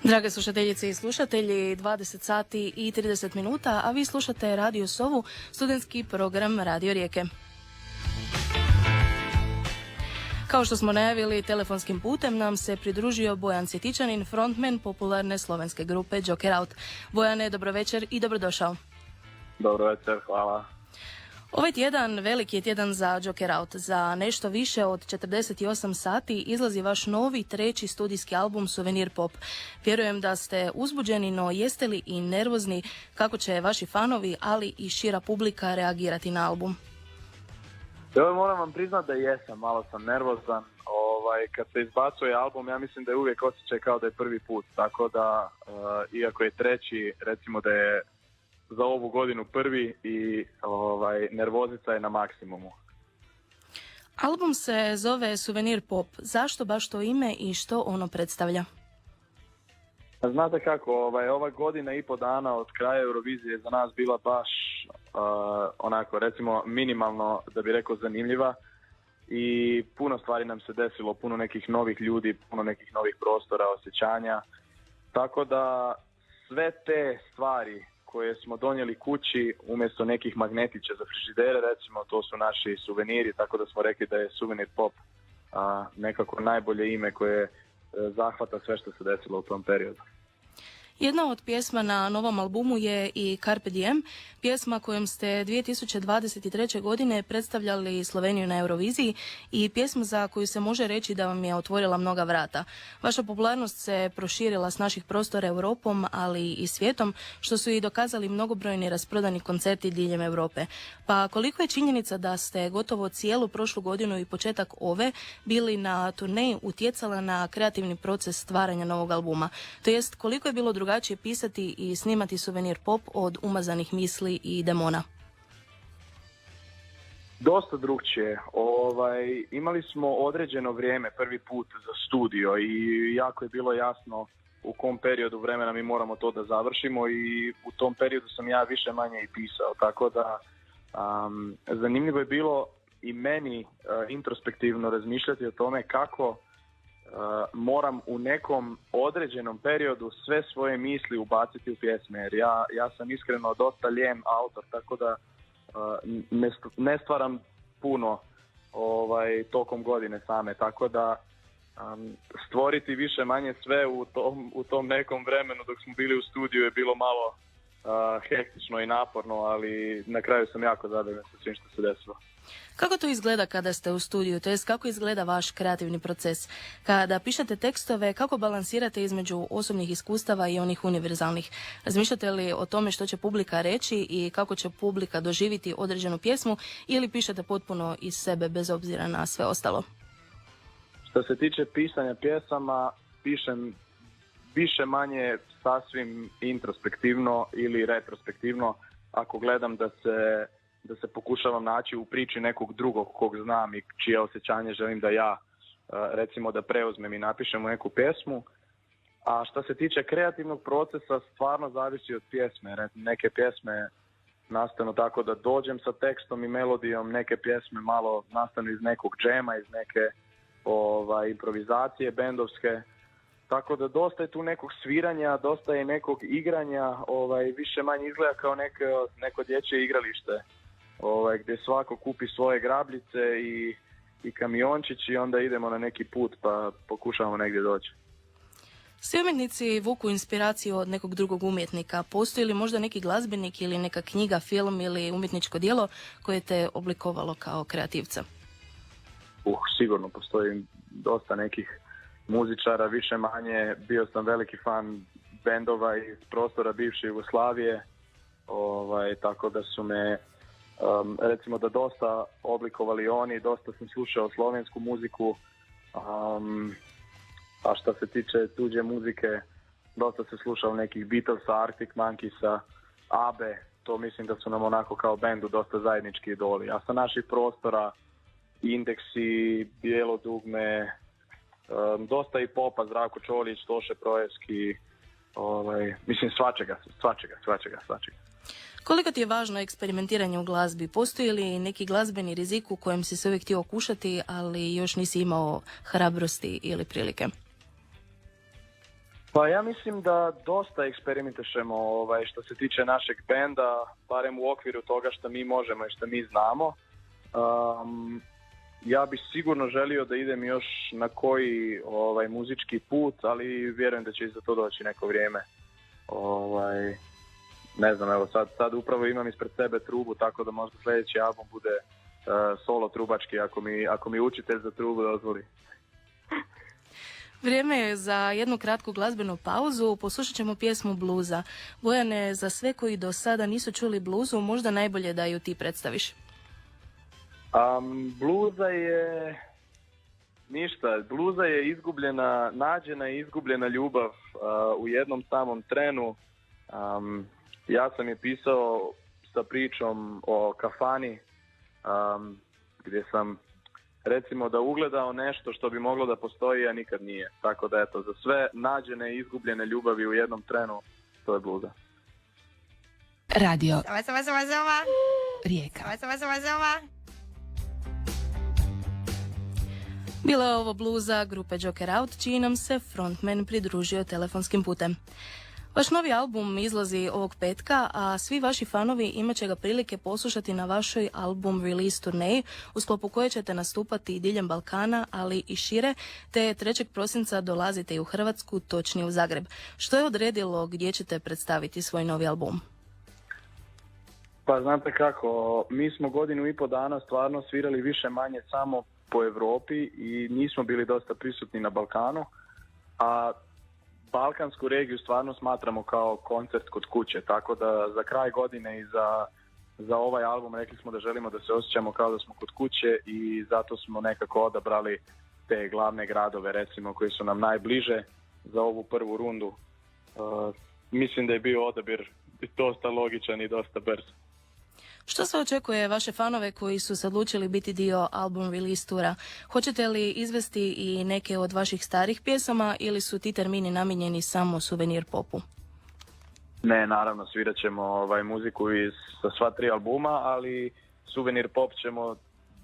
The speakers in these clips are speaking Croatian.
Drage slušateljice i slušatelji, 20 sati i 30 minuta, a vi slušate Radio Sovu, studentski program Radio Rijeke. Kao što smo najavili, telefonskim putem nam se pridružio Bojan Cvjetičanin, frontman popularne slovenske grupe Joker Out. Bojane, dobro večer i dobrodošao. Dobro večer, hvala. Ovaj tjedan veliki je tjedan za Joker Out. Za nešto više od 48 sati izlazi vaš novi treći studijski album Suvenir Pop. Vjerujem da ste uzbuđeni, no jeste li i nervozni kako će vaši fanovi, ali i šira publika reagirati na album? Evo, moram vam priznati da jesam, malo sam nervozan. Kad se izbacuje album, ja mislim da je uvijek osjećaj kao da je prvi put. Tako da, iako je treći, recimo da je za ovu godinu prvi i nervozica je na maksimumu. Album se zove Suvenir Pop. Zašto baš to ime i što ono predstavlja? Znate kako, ova godina i po dana od kraja Eurovizije je za nas bila baš onako, recimo, minimalno, da bi rekao, zanimljiva i puno stvari nam se desilo, puno nekih novih ljudi, puno nekih novih prostora, osjećanja. Tako da sve te stvari koje smo donijeli kući umjesto nekih magnetića za frižidere, recimo, to su naši suveniri, tako da smo rekli da je Suvenir Pop nekako najbolje ime koje zahvata sve što se desilo u tom periodu. Jedna od pjesma na novom albumu je i Carpe Diem, pjesma kojom ste 2023. godine predstavljali Sloveniju na Euroviziji i pjesma za koju se može reći da vam je otvorila mnoga vrata. Vaša popularnost se proširila s naših prostora Europom, ali i svijetom, što su i dokazali mnogobrojni rasprodani koncerti diljem Europe. Pa koliko je činjenica da ste gotovo cijelu prošlu godinu i početak ove bili na turneji utjecala na kreativni proces stvaranja novog albuma? To jest, koliko je bilo drugačije pisati i snimati Suvenir Pop od umazanih misli i demona? Dosta drugčije. Imali smo određeno vrijeme prvi put za studio i jako je bilo jasno u kom periodu vremena mi moramo to da završimo i u tom periodu sam ja više manje i pisao. Tako da zanimljivo je bilo i meni introspektivno razmišljati o tome kako moram u nekom određenom periodu sve svoje misli ubaciti u pjesme, jer ja sam iskreno dosta lijem autor, tako da ne stvaram puno tokom godine same, tako da stvoriti više manje sve u tom nekom vremenu dok smo bili u studiju je bilo malo hektično i naporno, ali na kraju sam jako zadovoljan sa svim što se desilo. Kako to izgleda kada ste u studiju, to jest kako izgleda vaš kreativni proces? Kada pišete tekstove, kako balansirate između osobnih iskustava i onih univerzalnih? Razmišljate li o tome što će publika reći i kako će publika doživjeti određenu pjesmu ili pišete potpuno iz sebe bez obzira na sve ostalo? Što se tiče pisanja pjesama, pišem više manje sasvim introspektivno ili retrospektivno, ako gledam da se pokušavam naći u priči nekog drugog kog znam i čije osjećanje želim da ja, recimo, da preuzmem i napišem u neku pjesmu. A što se tiče kreativnog procesa, stvarno zavisi od pjesme. Neke pjesme nastanu tako da dođem sa tekstom i melodijom, neke pjesme malo nastanu iz nekog džema, iz neke improvizacije bendovske. Tako da dosta je tu nekog sviranja, dosta je nekog igranja, više manje izgleda kao neko dječje igralište, gdje svako kupi svoje grabljice i kamiončić i onda idemo na neki put pa pokušavamo negdje doći. Svi umjetnici vuku inspiraciju od nekog drugog umjetnika. Postoji li možda neki glazbenik ili neka knjiga, film ili umjetničko djelo koje te oblikovalo kao kreativca? Sigurno postoji dosta nekih muzičara, više manje. Bio sam veliki fan bendova iz prostora bivše Jugoslavije, tako da su me recimo da dosta oblikovali oni, dosta sam slušao slovensku muziku, a što se tiče tuđe muzike, dosta se slušao nekih Beatlesa, Arctic Monkeysa, Abe, to mislim da su nam onako kao bendu dosta zajednički idoli. A sa naših prostora, Indeksi, Bijelo dugme, dosta i popa, Zdravko Čolić, Toše Projevski, mislim svačega. Koliko ti je važno eksperimentiranje u glazbi? Postoji li neki glazbeni rizik u kojem si se uvijek htio okušati, ali još nisi imao hrabrosti ili prilike? Pa ja mislim da dosta eksperimentišemo što se tiče našeg benda, barem u okviru toga što mi možemo i što mi znamo. Ja bih sigurno želio da idem još na koji muzički put, ali vjerujem da će i za to doći neko vrijeme. Ne znam, evo sad upravo imam ispred sebe trubu, tako da možda sljedeći album bude solo trubački ako mi učitelj za trubu dozvoli. Vrijeme je za jednu kratku glazbenu pauzu. Poslušat ćemo pjesmu Bluza. Bojane, za sve koji do sada nisu čuli bluzu, možda najbolje da ju ti predstaviš. Bluza je ništa. Bluza je nađena i izgubljena ljubav u jednom samom trenu. Ja sam je pisao sa pričom o kafani, gdje sam recimo da ugledao nešto što bi moglo da postoji, a nikad nije. Tako da eto, za sve nađene i izgubljene ljubavi u jednom trenu, to je Bluza. Radio Zova. Rijeka. Zova. Bila je ovo Bluza grupe Joker Out, čiji nam se frontman pridružio telefonskim putem. Vaš novi album izlazi ovog petka, a svi vaši fanovi imat će ga prilike poslušati na vašoj album release turneji, u sklopu koje ćete nastupati diljem Balkana, ali i šire, te 3. prosinca dolazite i u Hrvatsku, točnije u Zagreb. Što je odredilo gdje ćete predstaviti svoj novi album? Pa znate kako, mi smo 1.5 godina stvarno svirali više manje samo po Europi i nismo bili dosta prisutni na Balkanu, a balkansku regiju stvarno smatramo kao koncert kod kuće, tako da za kraj godine i za ovaj album rekli smo da želimo da se osjećamo kao da smo kod kuće i zato smo nekako odabrali te glavne gradove, recimo, koji su nam najbliže za ovu prvu rundu. Mislim da je bio odabir dosta logičan i dosta brz. Što se očekuje vaše fanove koji su se odlučili biti dio album release tura? Hoćete li izvesti i neke od vaših starih pjesama ili su ti termini namijenjeni samo suvenir popu? Ne, naravno, svirat ćemo muziku sa sva 3 albuma, ali suvenir pop ćemo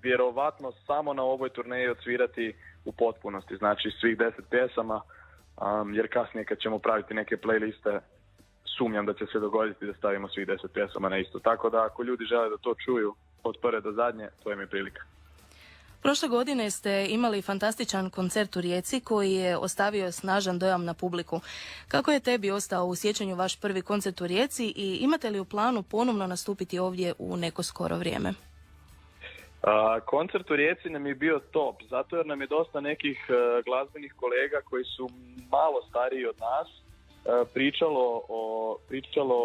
vjerovatno samo na ovoj turneji odsvirati u potpunosti, znači svih 10 pjesama, jer kasnije kad ćemo praviti neke playliste, sumnjam da će se dogoditi da stavimo svih 10 pjesama na isto. Tako da ako ljudi žele da to čuju od prve do zadnje, to im je prilika. Prošle godine ste imali fantastičan koncert u Rijeci koji je ostavio snažan dojam na publiku. Kako je tebi ostao u sjećanju vaš prvi koncert u Rijeci i imate li u planu ponovno nastupiti ovdje u neko skoro vrijeme? Koncert u Rijeci nam je bio top, zato jer nam je dosta nekih glazbenih kolega koji su malo stariji od nas pričalo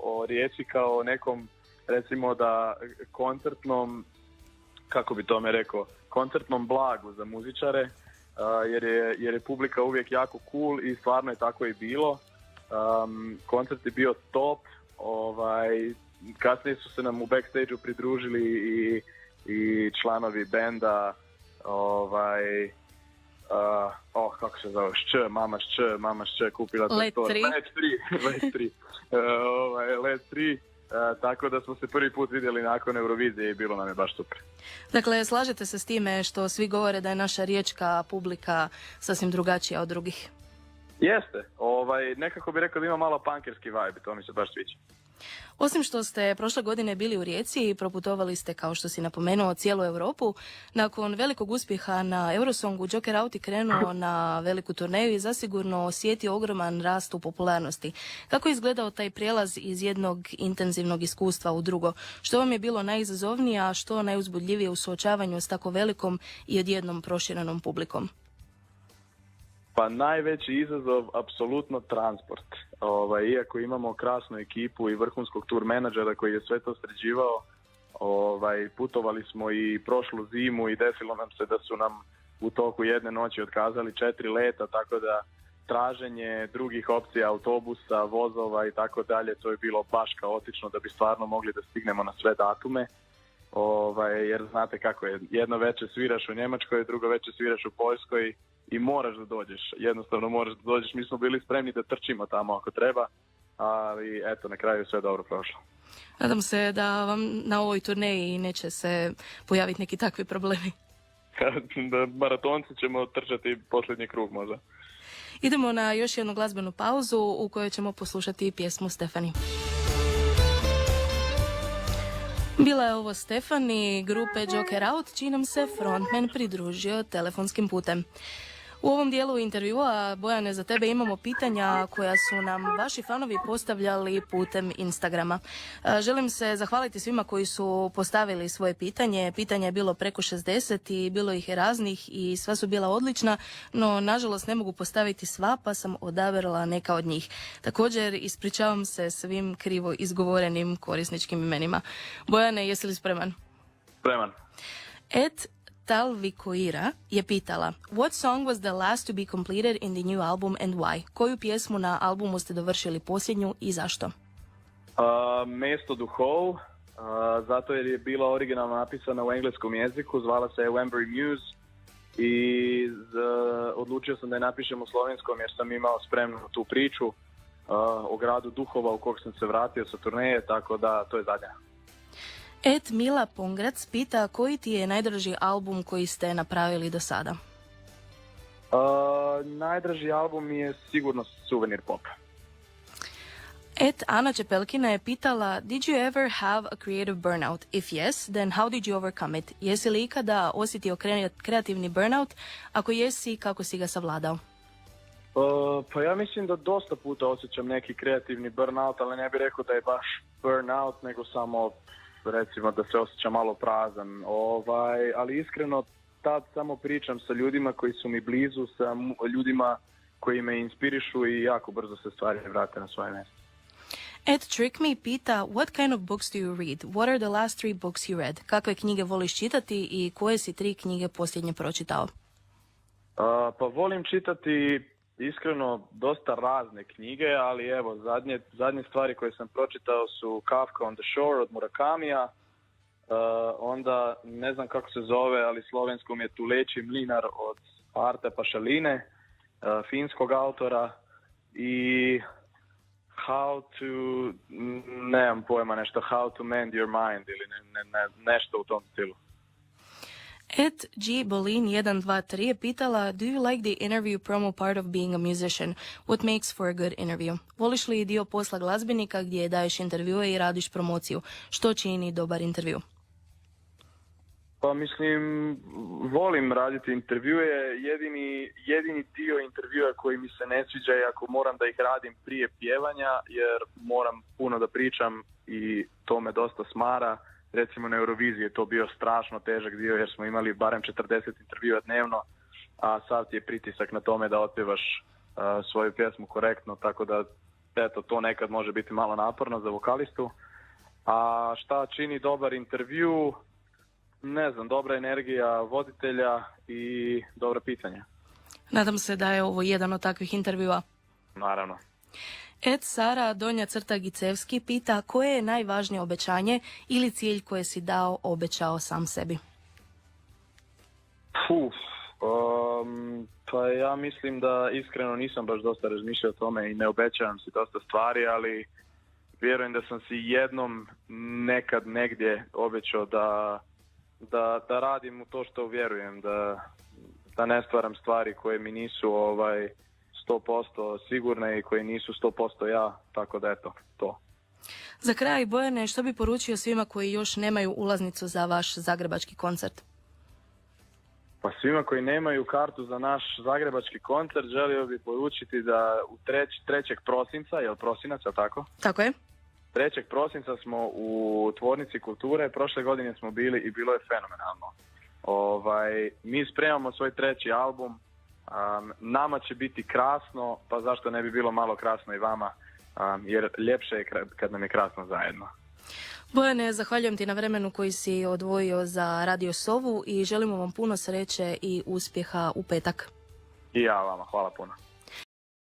o Rijeci kao nekom, recimo da koncertnom, kako bi tome rekao, koncertnom blagu za muzičare, jer je publika uvijek jako cool i stvarno je tako i bilo. Koncert je bio top, kasnije su se nam u backstage-u pridružili i članovi benda, kako se zove, Mama Šč, kupila traktor. Let 3, tako da smo se prvi put vidjeli nakon Eurovizije i bilo nam je baš super. Dakle, slažete se s time što svi govore da je naša riječka publika sasvim drugačija od drugih? Jeste, nekako bi rekao da ima malo punkerski vibe, to mi se baš sviđa. Osim što ste prošle godine bili u Rijeci i proputovali ste, kao što si napomenuo, cijelu Europu, nakon velikog uspjeha na Eurosongu Joker Out je krenuo na veliku turneju i zasigurno osjetio ogroman rast u popularnosti. Kako je izgledao taj prijelaz iz jednog intenzivnog iskustva u drugo? Što vam je bilo najizazovnije, a što najuzbudljivije u suočavanju s tako velikom i odjednom proširenom publikom? Pa najveći izazov, apsolutno transport. Iako imamo krasnu ekipu i vrhunskog tour menadžera koji je sve to sređivao, putovali smo i prošlu zimu i desilo nam se da su nam u toku jedne noći otkazali 4 leta, tako da traženje drugih opcija, autobusa, vozova i tako dalje, to je bilo baš kaotično da bi stvarno mogli da stignemo na sve datume. Jer znate kako je, jedno večer sviraš u Njemačkoj, drugo večer sviraš u Poljskoj i moraš da dođeš, jednostavno moraš da dođeš. Mi smo bili spremni da trčimo tamo ako treba, ali eto, na kraju sve dobro prošlo. Nadam se da vam na ovoj turneji neće se pojaviti neki takvi problemi. Da maratonci ćemo trčati posljednji krug možda. Idemo na još jednu glazbenu pauzu u kojoj ćemo poslušati pjesmu Stefani. Bila je ovo Stefani, grupe Joker Out, čiji nam se frontman pridružio telefonskim putem. U ovom dijelu intervjua, Bojane, za tebe imamo pitanja koja su nam vaši fanovi postavljali putem Instagrama. Želim se zahvaliti svima koji su postavili svoje pitanje. Pitanja je bilo preko 60 i bilo ih je raznih i sva su bila odlična, no nažalost ne mogu postaviti sva, pa sam odabrala neka od njih. Također ispričavam se svim krivo izgovorenim korisničkim imenima. Bojane, jesi li spreman? Spreman. Talvikoira je pitala: What song was the last to be completed in the new album and why? Koju pjesmu na albumu ste dovršili posljednju i zašto? Mesto duhov, zato jer je bila originalno napisana u engleskom jeziku, zvala se Wembury Muse i odlučio sam da je napišem u slovenskom jer sam imao spremnu tu priču o gradu duhova u kog sam se vratio sa turneje, tako da to je zadnja. Mila Pongrac pita koji ti je najdraži album koji ste napravili do sada? Najdraži album mi je sigurno Souvenir Pop. Ana Čepelkina je pitala: Did you ever have a creative burnout? If yes, then how did you overcome it? Jesi li ikada osjetio kreativni burnout? Ako jesi, kako si ga savladao? Pa ja mislim da dosta puta osjećam neki kreativni burnout, ali ne bih rekao da je baš burnout, nego samo recimo da se osjećam malo prazan, ali iskreno tad samo pričam sa ljudima koji su mi blizu, sa ljudima koji me inspirišu i jako brzo se stvari vrate na svoje mjesto. Trick Me pita: What kind of books do you read? What are the last 3 books you read? Kakve knjige voliš čitati i koje si 3 knjige posljednje pročitao? Pa volim čitati iskreno dosta razne knjige, ali evo zadnje stvari koje sam pročitao su Kafka on the Shore od Murakamija, onda ne znam kako se zove, ali slovenskom je Tuleći mlinar od Arta Pašaline, finskog autora, i nemam pojma, How to Mend Your Mind ili nešto u tom stilu. G. Bolin 123 je pitala: Do you like the interview promo part of being a musician? What makes for a good interview? Voliš li dio posla glazbenika gdje daješ intervjue i radiš promociju? Što čini dobar intervju? Pa mislim, volim raditi intervjue. Jedini dio intervjua koji mi se ne sviđa je ako moram da ih radim prije pjevanja, jer moram puno da pričam i to me dosta smara. Recimo na Euroviziji je to bio strašno težak dio jer smo imali barem 40 intervjua dnevno, a sad je pritisak na tome da otpevaš svoju pjesmu korektno, tako da eto, to nekad može biti malo naporno za vokalistu. A šta čini dobar intervju? Ne znam, dobra energija voditelja i dobra pitanja. Nadam se da je ovo jedan od takvih intervjua. Naravno. Sara Gicevski pita: koje je najvažnije obećanje ili cilj koje si obećao sam sebi? Pa ja mislim da iskreno nisam baš dosta razmišljao o tome i ne obećavam si dosta stvari, ali vjerujem da sam si jednom nekad negdje obećao da radim u to što vjerujem, da ne stvaram stvari koje mi nisu 100% sigurne i koje nisu 100% ja, tako da eto, to. Za kraj, Bojane, što bi poručio svima koji još nemaju ulaznicu za vaš zagrebački koncert? Pa svima koji nemaju kartu za naš zagrebački koncert želio bih poručiti da u 3. prosinca, je li prosinac, je li tako? Tako je. 3. prosinca smo u Tvornici kulture, prošle godine smo bili i bilo je fenomenalno. Mi spremamo svoj 3. album, nama će biti krasno, pa zašto ne bi bilo malo krasno i vama, jer ljepše je kad nam je krasno zajedno. Bojane, zahvaljujem ti na vremenu koji si odvojio za Radio Sovu i želimo vam puno sreće i uspjeha u petak. I ja vama, hvala puno.